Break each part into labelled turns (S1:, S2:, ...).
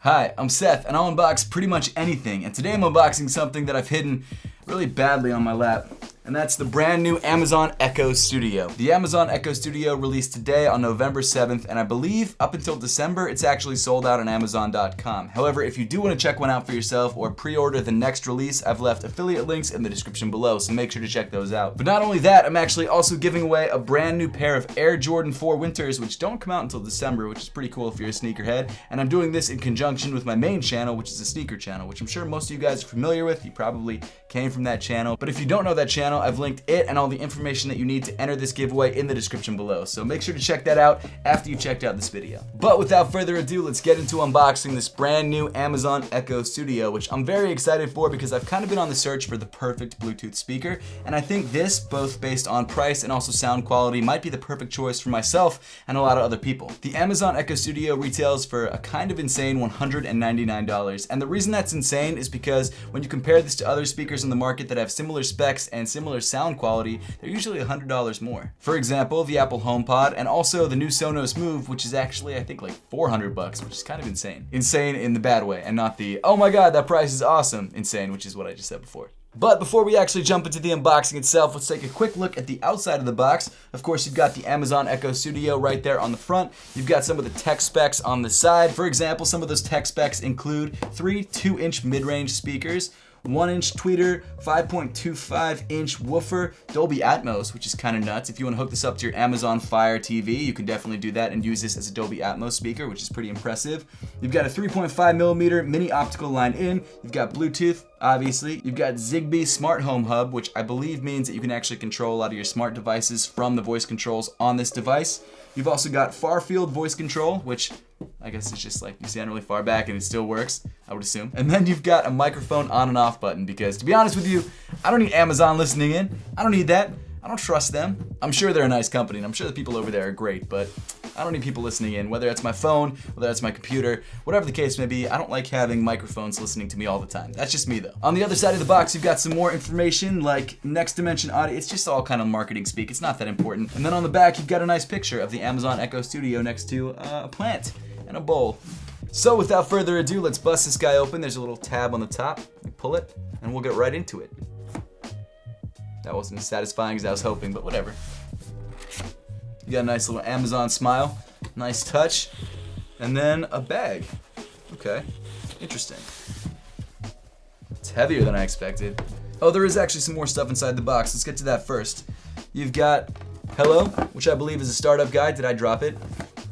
S1: Hi, I'm Seth, and I'll unbox pretty much anything, and today I'm unboxing something that I've hidden really badly on my lap, and that's the brand new Amazon Echo Studio. The Amazon Echo Studio released today on November 7th, and I believe up until December it's actually sold out on Amazon.com. However, if you do want to check one out for yourself or pre-order the next release, I've left affiliate links in the description below, so make sure to check those out. But not only that, I'm actually also giving away a brand new pair of Air Jordan 4 Winters, which don't come out until December, which is pretty cool if you're a sneakerhead, and I'm doing this in conjunction with my main channel, which is a sneaker channel, which I'm sure most of you guys are familiar with. You probably came from that channel, but if you don't know that channel, I've linked it and all the information that you need to enter this giveaway in the description below, so make sure to check that out after you checked out this video. But without further ado, let's get into unboxing this brand new Amazon Echo Studio, which I'm very excited for because I've kind of been on the search for the perfect Bluetooth speaker, and I think this, both based on price and also sound quality, might be the perfect choice for myself and a lot of other people. The Amazon Echo Studio retails for a kind of insane $199, and the reason that's insane is because when you compare this to other speakers in the market that have similar specs and similar sound quality, they're usually $100 more. For example, the Apple HomePod and also the new Sonos Move, which is actually I think like $400, which is kind of insane. Insane in the bad way, and not the oh my god that price is awesome insane, which is what I just said before. But before we actually jump into the unboxing itself, let's take a quick look at the outside of the box. Of course, you've got the Amazon Echo Studio right there on the front. You've got some of the tech specs on the side. For example, some of those tech specs include 3 2-inch mid-range speakers, 1-inch tweeter, 5.25-inch woofer, Dolby Atmos, which is kind of nuts. If you want to hook this up to your Amazon Fire TV, you can definitely do that and use this as a Dolby Atmos speaker, which is pretty impressive. You've got a 3.5mm mini optical line in. You've got Bluetooth, obviously. You've got Zigbee Smart Home Hub, which I believe means that you can actually control a lot of your smart devices from the voice controls on this device. You've also got far field voice control, which I guess it's just like you stand really far back and it still works, I would assume. And then you've got a microphone on and off button because, to be honest with you, I don't need Amazon listening in. I don't need that. I don't trust them. I'm sure they're a nice company and I'm sure the people over there are great, but I don't need people listening in, whether it's my phone, whether it's my computer, whatever the case may be. I don't like having microphones listening to me all the time. That's just me though. On the other side of the box, you've got some more information like next dimension audio. It's just all kind of marketing speak. It's not that important. And then on the back, you've got a nice picture of the Amazon Echo Studio next to a plant and a bowl. So without further ado, let's bust this guy open. There's a little tab on the top. You pull it and we'll get right into it. That wasn't as satisfying as I was hoping, but whatever. You got a nice little Amazon smile, nice touch, and then a bag. Okay, interesting. It's heavier than I expected. Oh, there is actually some more stuff inside the box. Let's get to that first. You've got Hello, which I believe is a startup guide. Did I drop it?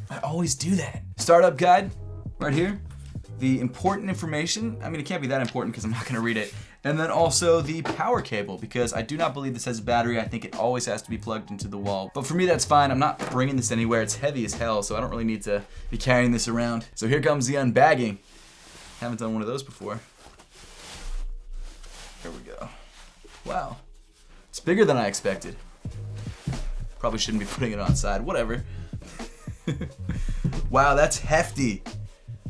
S1: I always do that. Startup guide, right here. The important information, I mean it can't be that important because I'm not gonna read it. And then also the power cable, because I do not believe this has a battery. I think it always has to be plugged into the wall. But for me, that's fine. I'm not bringing this anywhere. It's heavy as hell, so I don't really need to be carrying this around. So here comes the unbagging. Haven't done one of those before. Here we go. Wow. It's bigger than I expected. Probably shouldn't be putting it on side. Whatever. Wow, that's hefty.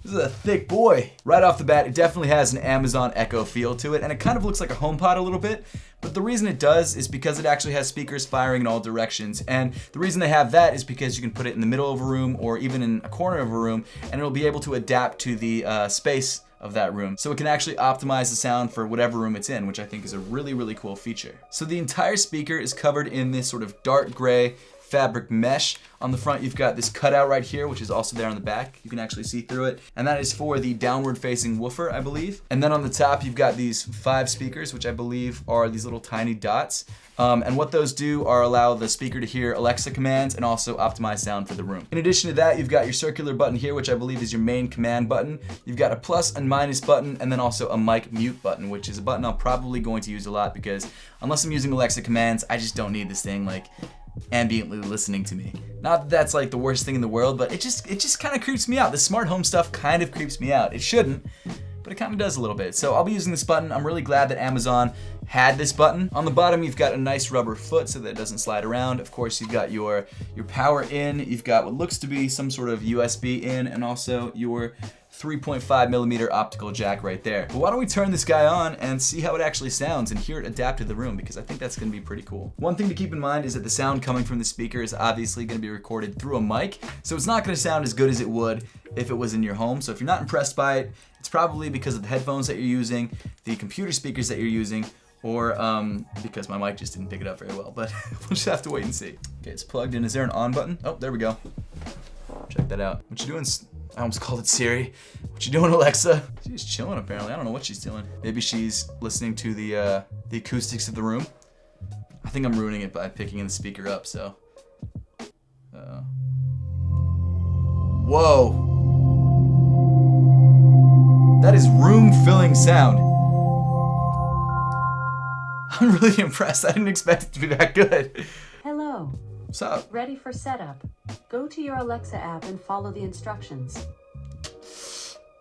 S1: This is a thick boy. Right off the bat, it definitely has an Amazon Echo feel to it, and it kind of looks like a HomePod a little bit, but the reason it does is because it actually has speakers firing in all directions, and the reason they have that is because you can put it in the middle of a room or even in a corner of a room, and it'll be able to adapt to the space of that room. So it can actually optimize the sound for whatever room it's in, which I think is a really, really cool feature. So the entire speaker is covered in this sort of dark gray fabric mesh. On the front, you've got this cutout right here, which is also there on the back. You can actually see through it. And that is for the downward facing woofer, I believe. And then on the top, you've got these 5 speakers, which I believe are these little tiny dots. And what those do are allow the speaker to hear Alexa commands and also optimize sound for the room. In addition to that, you've got your circular button here, which I believe is your main command button. You've got a plus and minus button, and then also a mic mute button, which is a button I'm probably going to use a lot because unless I'm using Alexa commands, I just don't need this thing like ambiently listening to me. Not that that's like the worst thing in the world, but it just kind of creeps me out. The smart home stuff kind of creeps me out. It shouldn't, but it kind of does a little bit. So I'll be using this button. I'm really glad that Amazon had this button. On the bottom, you've got a nice rubber foot so that it doesn't slide around. Of course, you've got your power in. You've got what looks to be some sort of USB in, and also your 3.5 millimeter optical jack right there. But why don't we turn this guy on and see how it actually sounds and hear it adapt to the room, because I think that's gonna be pretty cool. One thing to keep in mind is that the sound coming from the speaker is obviously gonna be recorded through a mic, so it's not gonna sound as good as it would if it was in your home. So if you're not impressed by it, it's probably because of the headphones that you're using, the computer speakers that you're using, or because my mic just didn't pick it up very well, but we'll just have to wait and see. Okay, it's plugged in. Is there an on button? Oh, there we go. Check that out. What you doing? I almost called it Siri. What you doing, Alexa? She's chilling apparently. I don't know what she's doing. Maybe she's listening to the acoustics of the room. I think I'm ruining it by picking the speaker up, so. Whoa. That is room-filling sound. I'm really impressed. I didn't expect it to be that good.
S2: Hello.
S1: What's up?
S2: Ready for setup. Go to your Alexa app and follow the instructions.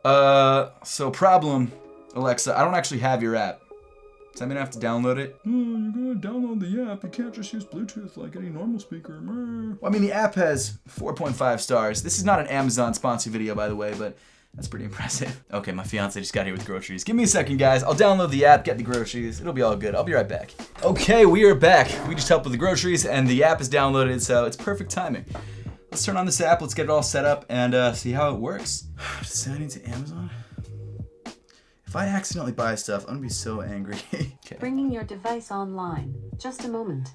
S1: So problem, Alexa, I don't actually have your app. Does that mean I have to download it?
S3: You're gonna download the app. You can't just use Bluetooth like any normal speaker.
S1: Well, I mean, the app has 4.5 stars. This is not an Amazon sponsored video, by the way, but that's pretty impressive. Okay, my fiance just got here with groceries. Give me a second, guys. I'll download the app, get the groceries. It'll be all good. I'll be right back. Okay, we are back. We just helped with the groceries, and the app is downloaded, so it's perfect timing. Let's turn on this app. Let's get it all set up and see how it works. Signing to Amazon? If I accidentally buy stuff, I'm gonna be so angry. Okay.
S2: Bringing your device online. Just a moment.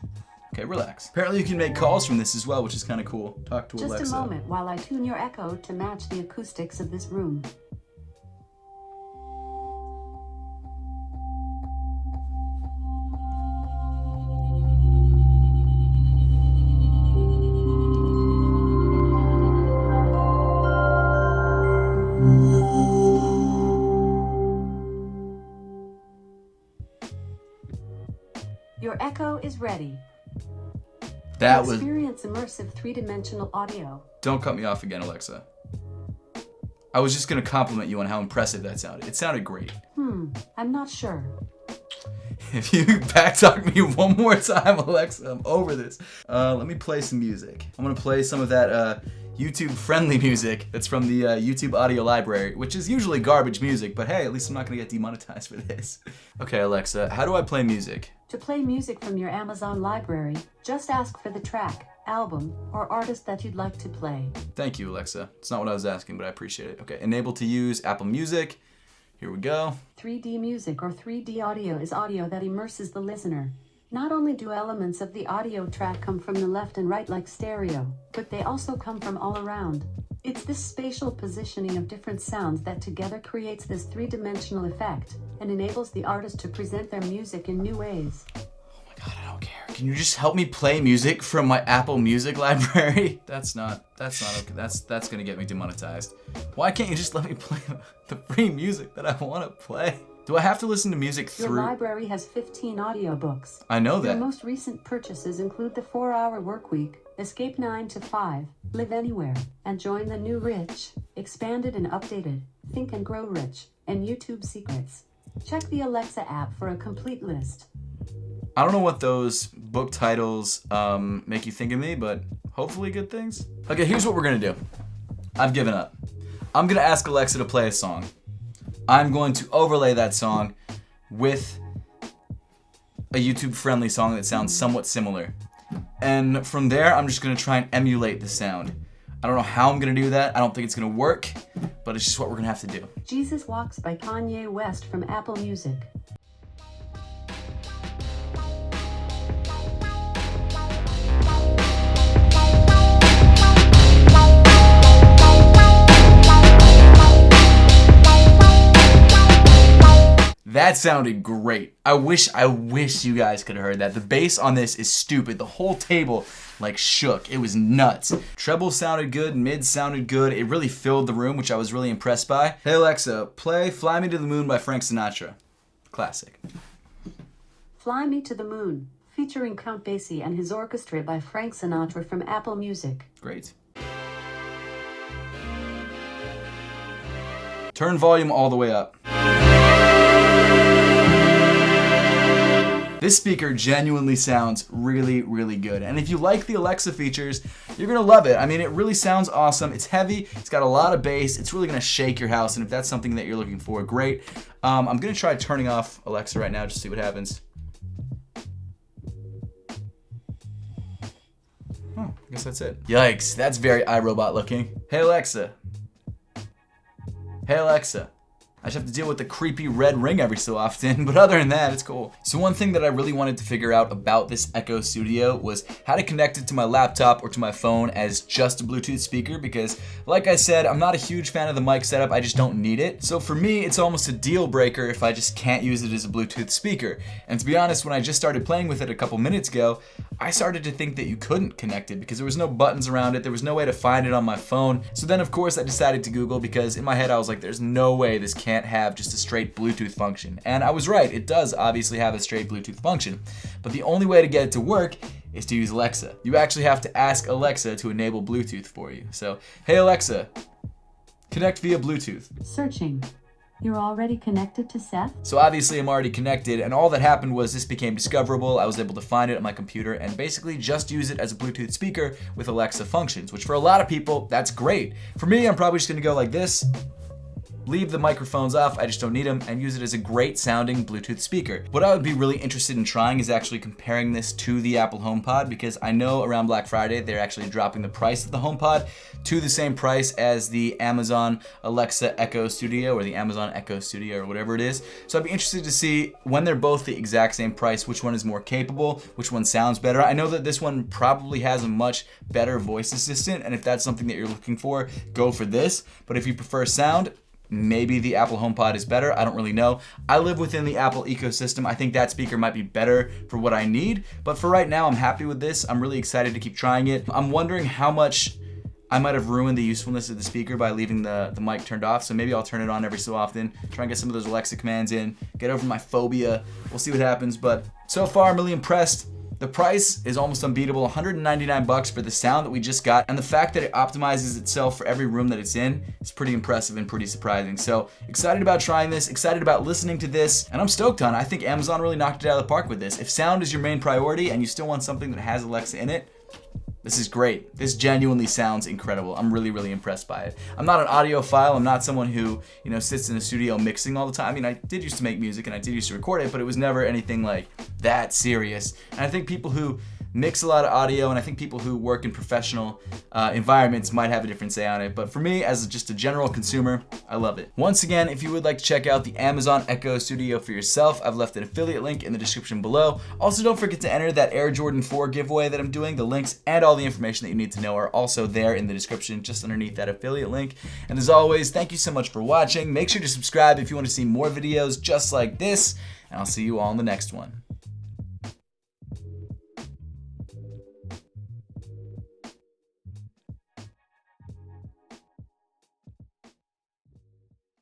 S1: Okay, relax. Apparently you can make calls from this as well, which is kind of cool. Talk to Alexa.
S2: Just a moment while I tune your Echo to match the acoustics of this room. Your Echo is ready.
S1: That was...
S2: Experience immersive three-dimensional audio.
S1: Don't cut me off again, Alexa. I was just gonna compliment you on how impressive that sounded. It sounded great.
S2: I'm not sure.
S1: If you backtalk me one more time, Alexa, I'm over this. Let me play some music. I'm gonna play some of that YouTube-friendly music that's from the YouTube audio library, which is usually garbage music, but hey, at least I'm not gonna get demonetized for this. Okay, Alexa, how do I play music?
S2: To play music from your Amazon library, just ask for the track, album, or artist that you'd like to play.
S1: Thank you, Alexa. It's not what I was asking, but I appreciate it. Okay, enable to use Apple Music. Here we go.
S2: 3D music or 3D audio is audio that immerses the listener. Not only do elements of the audio track come from the left and right like stereo, but they also come from all around. It's this spatial positioning of different sounds that together creates this three-dimensional effect and enables the artist to present their music in new ways.
S1: Oh my god, I don't care. Can you just help me play music from my Apple Music library? That's not okay. That's gonna get me demonetized. Why can't you just let me play the free music that I want to play? Do I have to listen to music through?
S2: Your library has 15 audiobooks.
S1: I know that.
S2: Your most recent purchases include The 4-Hour Workweek, Escape 9 to 5, Live Anywhere, and Join the New Rich, Expanded and Updated, Think and Grow Rich, and YouTube Secrets. Check the Alexa app for a complete list.
S1: I don't know what those book titles make you think of me, but hopefully good things. Okay, here's what we're gonna do. I've given up. I'm gonna ask Alexa to play a song. I'm going to overlay that song with a YouTube-friendly song that sounds somewhat similar. And from there, I'm just gonna try and emulate the sound. I don't know how I'm gonna do that. I don't think it's gonna work, but it's just what we're gonna have to do.
S2: Jesus Walks by Kanye West from Apple Music.
S1: That sounded great. I wish you guys could have heard that. The bass on this is stupid. The whole table like shook. It was nuts. Treble sounded good, mid sounded good. It really filled the room, which I was really impressed by. Hey Alexa, play Fly Me to the Moon by Frank Sinatra. Classic.
S2: Fly Me to the Moon, featuring Count Basie and his orchestra by Frank Sinatra from Apple Music.
S1: Great. Turn volume all the way up. This speaker genuinely sounds really, really good. And if you like the Alexa features, you're gonna love it. I mean, it really sounds awesome. It's heavy, it's got a lot of bass, it's really gonna shake your house, and if that's something that you're looking for, great. I'm gonna try turning off Alexa right now, just to see what happens. Oh, I guess that's it. Yikes, that's very iRobot looking. Hey Alexa. Hey Alexa. I just have to deal with the creepy red ring every so often, but other than that, it's cool. So one thing that I really wanted to figure out about this Echo Studio was how to connect it to my laptop or to my phone as just a Bluetooth speaker, because like I said, I'm not a huge fan of the mic setup, I just don't need it. So for me, it's almost a deal breaker if I just can't use it as a Bluetooth speaker. And to be honest, when I just started playing with it a couple minutes ago, I started to think that you couldn't connect it because there was no buttons around it, there was no way to find it on my phone. So then of course I decided to Google, because in my head I was like, there's no way this can't have just a straight Bluetooth function. And I was right, it does obviously have a straight Bluetooth function. But the only way to get it to work is to use Alexa. You actually have to ask Alexa to enable Bluetooth for you. So, hey Alexa, connect via Bluetooth.
S2: Searching. You're already connected to Seth?
S1: So obviously I'm already connected, and all that happened was this became discoverable. I was able to find it on my computer and basically just use it as a Bluetooth speaker with Alexa functions, which for a lot of people, that's great. For me, I'm probably just gonna go like this, leave the microphones off, I just don't need them, and use it as a great sounding Bluetooth speaker. What I would be really interested in trying is actually comparing this to the Apple HomePod, because I know around Black Friday they're actually dropping the price of the HomePod to the same price as the Amazon Alexa Echo Studio or the Amazon Echo Studio or whatever it is. So I'd be interested to see when they're both the exact same price, which one is more capable, which one sounds better. I know that this one probably has a much better voice assistant, and if that's something that you're looking for, go for this. But if you prefer sound, maybe the Apple HomePod is better, I don't really know. I live within the Apple ecosystem. I think that speaker might be better for what I need, but for right now, I'm happy with this. I'm really excited to keep trying it. I'm wondering how much I might have ruined the usefulness of the speaker by leaving the mic turned off, so maybe I'll turn it on every so often, try and get some of those Alexa commands in, get over my phobia. We'll see what happens, but so far I'm really impressed. The price is almost unbeatable, $199 for the sound that we just got, and the fact that it optimizes itself for every room that it's in is pretty impressive and pretty surprising. So excited about trying this, excited about listening to this, and I'm stoked on it. I think Amazon really knocked it out of the park with this. If sound is your main priority and you still want something that has Alexa in it, this is great. This genuinely sounds incredible. I'm really, really impressed by it. I'm not an audiophile. I'm not someone who, sits in a studio mixing all the time. I mean, I did used to make music and I did used to record it, but it was never anything like that serious. And I think people who mix a lot of audio, and I think people who work in professional environments might have a different say on it. But for me, as just a general consumer, I love it. Once again, if you would like to check out the Amazon Echo Studio for yourself, I've left an affiliate link in the description below. Also, don't forget to enter that Air Jordan 4 giveaway that I'm doing. The links and all the information that you need to know are also there in the description, just underneath that affiliate link. And as always, thank you so much for watching. Make sure to subscribe if you want to see more videos just like this, and I'll see you all in the next one.